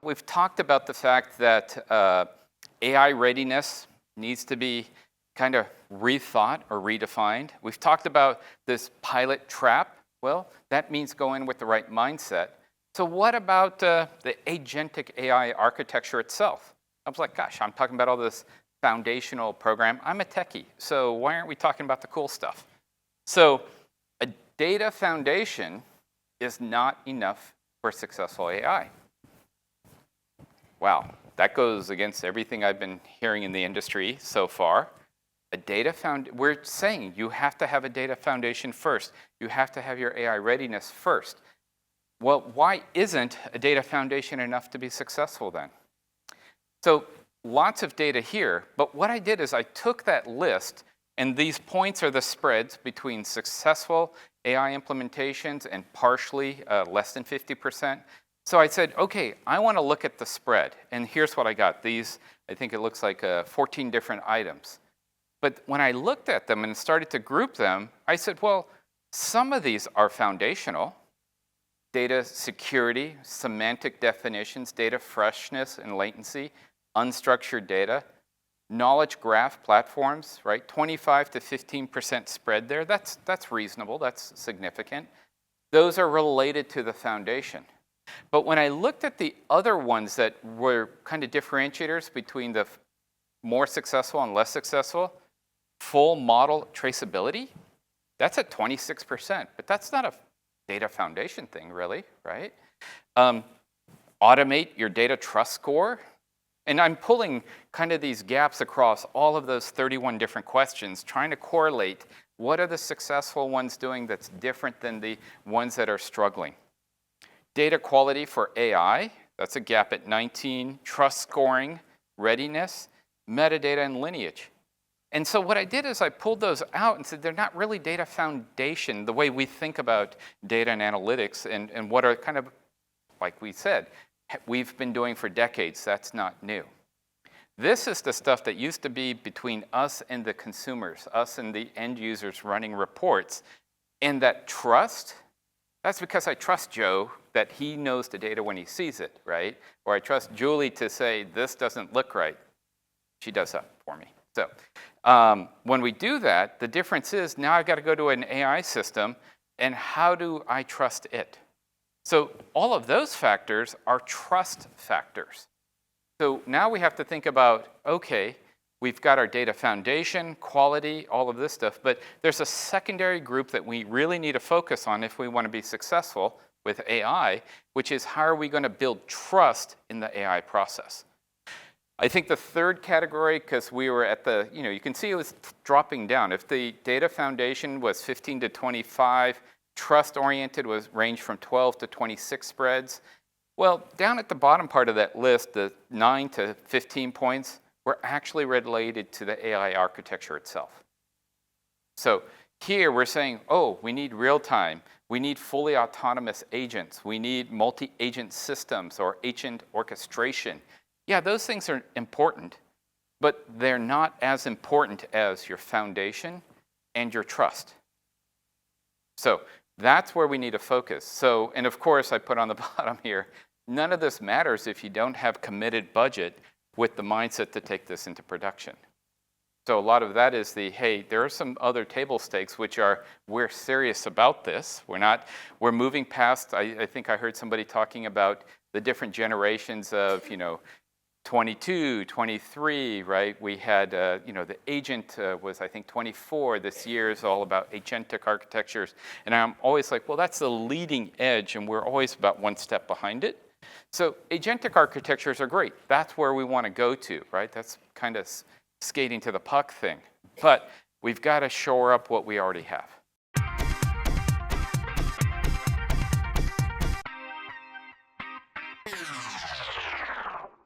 We've talked about the fact that AI readiness needs to be kind of rethought or redefined. We've talked about this pilot trap. Well, that means go in with the right mindset. So what about the agentic AI architecture itself? I was like, gosh, I'm talking about all this foundational program. I'm a techie, so why aren't we talking about the cool stuff? So a data foundation is not enough for successful AI. Wow, that goes against everything I've been hearing in the industry so far. We're saying you have to have a data foundation first. You have to have your AI readiness first. Well, why isn't a data foundation enough to be successful then? So lots of data here, but what I did is I took that list, and these points are the spreads between successful AI implementations and partially less than 50%. So I said, okay, I want to look at the spread, and here's what I got. These, I think it looks like 14 different items. But when I looked at them and started to group them, I said, well, some of these are foundational. Data security, semantic definitions, data freshness and latency, unstructured data, knowledge graph platforms, right? 25 to 15% spread there. That's reasonable. That's significant. Those are related to the foundation. But when I looked at the other ones that were kind of differentiators between the more successful and less successful, full model traceability, that's at 26%, but that's not a data foundation thing really, right? Automate your data trust score. And I'm pulling kind of these gaps across all of those 31 different questions, trying to correlate what are the successful ones doing that's different than the ones that are struggling. Data quality for AI, that's a gap at 19. Trust scoring, readiness, metadata, and lineage. And so what I did is I pulled those out and said they're not really data foundation the way we think about data and analytics and what are kind of, like we said, we've been doing for decades. That's not new. This is the stuff that used to be between us and the consumers, us and the end users running reports. And that trust, that's because I trust Joe that he knows the data when he sees it, right? Or I trust Julie to say, this doesn't look right. She does that for me. So when we do that, the difference is now I've got to go to an AI system, and how do I trust it? So all of those factors are trust factors. So now we have to think about, okay, we've got our data foundation, quality, all of this stuff, but there's a secondary group that we really need to focus on if we want to be successful with AI, which is how are we going to build trust in the AI process? I think the third category, because we were at the, you can see it was dropping down. If the data foundation was 15 to 25, trust-oriented was ranged from 12 to 26 spreads. Well, down at the bottom part of that list, the 9 to 15 points were actually related to the AI architecture itself. So here we're saying, oh, we need real-time. We need fully autonomous agents. We need multi-agent systems or agent orchestration. Yeah, those things are important, but they're not as important as your foundation and your trust. So that's where we need to focus. So, and of course, I put on the bottom here, none of this matters if you don't have committed budget with the mindset to take this into production. So a lot of that is hey, there are some other table stakes which are, we're serious about this. We're moving past, I think I heard somebody talking about the different generations of, 22, 23, right? We had, the agent was, I think, 24. This year is all about agentic architectures. And I'm always like, well, that's the leading edge, and we're always about one step behind it. So agentic architectures are great. That's where we want to go to, right? That's kind of skating to the puck thing. But we've got to shore up what we already have.